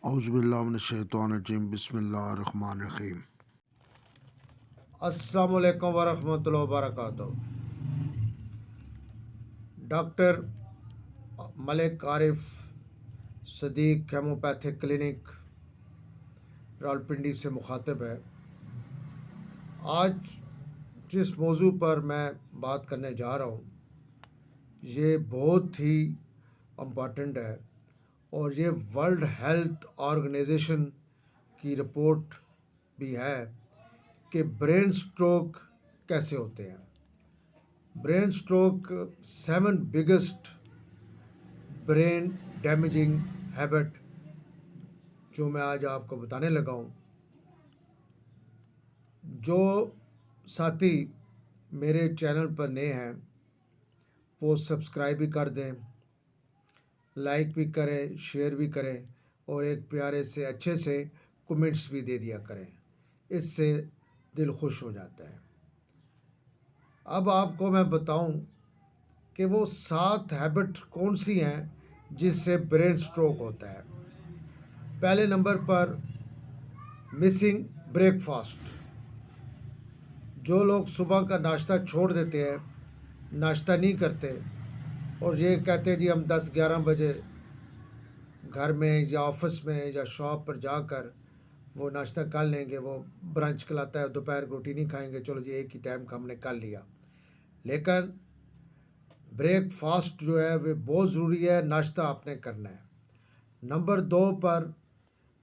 اعوذ باللہ من الشیطان الرجیم بسم اللہ الرحمن الرحیم۔ السلام علیکم ورحمۃ اللہ وبرکاتہ۔ ڈاکٹر ملک عارف صدیق کیموپیتھک کلینک راولپنڈی سے مخاطب ہے۔ آج جس موضوع پر میں بات کرنے جا رہا ہوں یہ بہت ہی امپورٹنٹ ہے اور یہ ورلڈ ہیلتھ آرگنائزیشن کی رپورٹ بھی ہے کہ برین سٹروک کیسے ہوتے ہیں۔ Brain stroke 7 biggest brain damaging habit جو میں آج آپ کو بتانے لگا ہوں۔ جو ساتھی میرے چینل پر نئے ہیں وہ سبسکرائب بھی کر دیں، لائک بھی کریں، شیئر بھی کریں اور ایک پیارے سے اچھے سے کمنٹس بھی دے دیا کریں، اس سے دل خوش ہو جاتا ہے۔ اب آپ کو میں بتاؤں کہ وہ 7 ہیبٹ کون سی ہیں جس سے برین سٹروک ہوتا ہے۔ پہلے نمبر پر مسنگ بریک فاسٹ۔ جو لوگ صبح کا ناشتہ چھوڑ دیتے ہیں، ناشتہ نہیں کرتے اور یہ کہتے ہیں جی ہم 10-11 بجے گھر میں یا آفس میں یا شاپ پر جا کر وہ ناشتہ کر لیں گے، وہ برنچ کھلاتا ہے، دوپہر کو روٹی نہیں کھائیں گے، چلو جی ایک ہی ٹائم کا ہم نے کر لیا۔ لیکن بریک فاسٹ جو ہے وہ بہت ضروری ہے، ناشتہ آپ نے کرنا ہے۔ نمبر 2 پر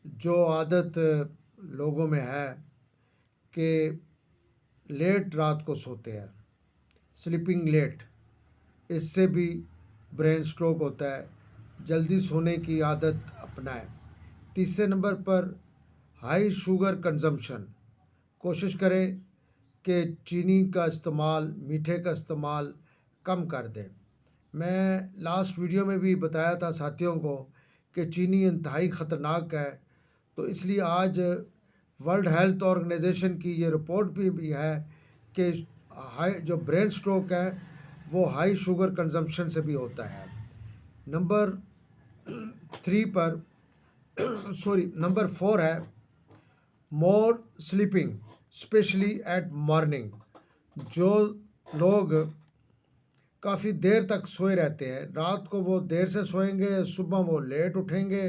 جو عادت لوگوں میں ہے کہ لیٹ رات کو سوتے ہیں، سلیپنگ لیٹ، اس سے بھی برین سٹروک ہوتا ہے۔ جلدی سونے کی عادت اپنائیں۔ تیسرے نمبر پر ہائی شوگر کنزمپشن۔ کوشش کریں کہ چینی کا استعمال، میٹھے کا استعمال کم کر دیں۔ میں لاسٹ ویڈیو میں بھی بتایا تھا ساتھیوں کو کہ چینی انتہائی خطرناک ہے، تو اس لیے آج ورلڈ ہیلتھ آرگنائزیشن کی یہ رپورٹ بھی ہے کہ جو برین سٹروک ہے وہ ہائی شوگر کنزمپشن سے بھی ہوتا ہے۔ نمبر 4 ہے مور سلیپنگ اسپیشلی ایٹ مارننگ۔ جو لوگ کافی دیر تک سوئے رہتے ہیں، رات کو وہ دیر سے سوئیں گے، صبح وہ لیٹ اٹھیں گے،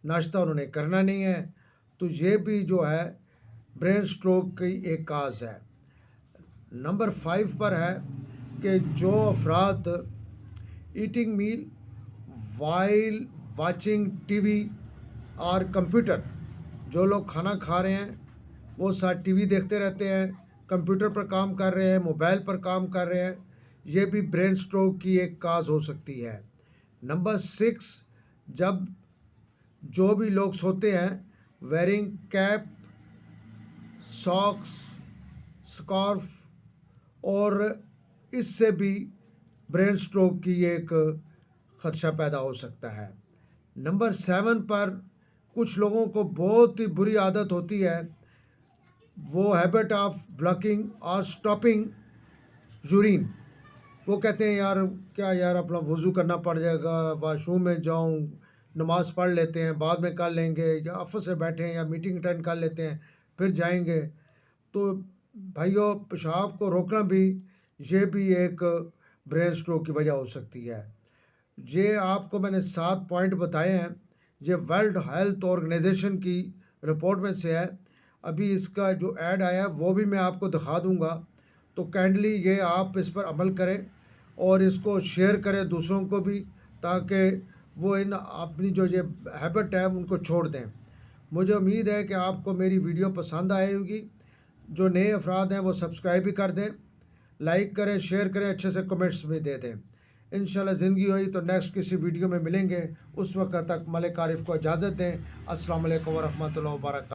ناشتہ انہوں نے کرنا نہیں ہے، تو یہ بھی جو ہے برین سٹروک کی ایک کاز ہے۔ نمبر 5 پر ہے کہ جو افراد ایٹنگ میل وائل واچنگ ٹی وی اور کمپیوٹر، جو لوگ کھانا کھا رہے ہیں وہ ساتھ ٹی وی دیکھتے رہتے ہیں، کمپیوٹر پر کام کر رہے ہیں، موبائل پر کام کر رہے ہیں، یہ بھی برین سٹروک کی ایک کاز ہو سکتی ہے۔ نمبر 6 جب جو بھی لوگ سوتے ہیں ویئرنگ کیپ، ساکس، سکارف، اور اس سے بھی برین سٹروک کی ایک خدشہ پیدا ہو سکتا ہے۔ نمبر 7 پر کچھ لوگوں کو بہت ہی بری عادت ہوتی ہے، وہ ہیبٹ آف بلاکنگ اور سٹاپنگ یورین۔ وہ کہتے ہیں یار اپنا وضو کرنا پڑ جائے گا، واش روم میں جاؤں، نماز پڑھ لیتے ہیں، بعد میں کر لیں گے، یا آفس سے بیٹھے ہیں یا میٹنگ اٹینڈ کر لیتے ہیں پھر جائیں گے۔ تو بھائیو، پیشاب کو روکنا بھی یہ بھی ایک برین سٹروک کی وجہ ہو سکتی ہے۔ یہ آپ کو میں نے 7 پوائنٹ بتائے ہیں، یہ ورلڈ ہیلتھ آرگنائزیشن کی رپورٹ میں سے ہے۔ ابھی اس کا جو ایڈ آیا وہ بھی میں آپ کو دکھا دوں گا، تو کائنڈلی یہ آپ اس پر عمل کریں اور اس کو شیئر کریں دوسروں کو بھی، تاکہ وہ اپنی جو یہ ہیبٹ ہے ان کو چھوڑ دیں۔ مجھے امید ہے کہ آپ کو میری ویڈیو پسند آئے ہوگی۔ جو نئے افراد ہیں وہ سبسکرائب بھی کر دیں، لائک کریں، شیئر کریں، اچھے سے کمنٹس بھی دے دیں۔ انشاءاللہ زندگی ہوئی تو نیکسٹ کسی ویڈیو میں ملیں گے، اس وقت تک ملک عارف کو اجازت دیں۔ السلام علیکم ورحمۃ اللہ وبرکاتہ۔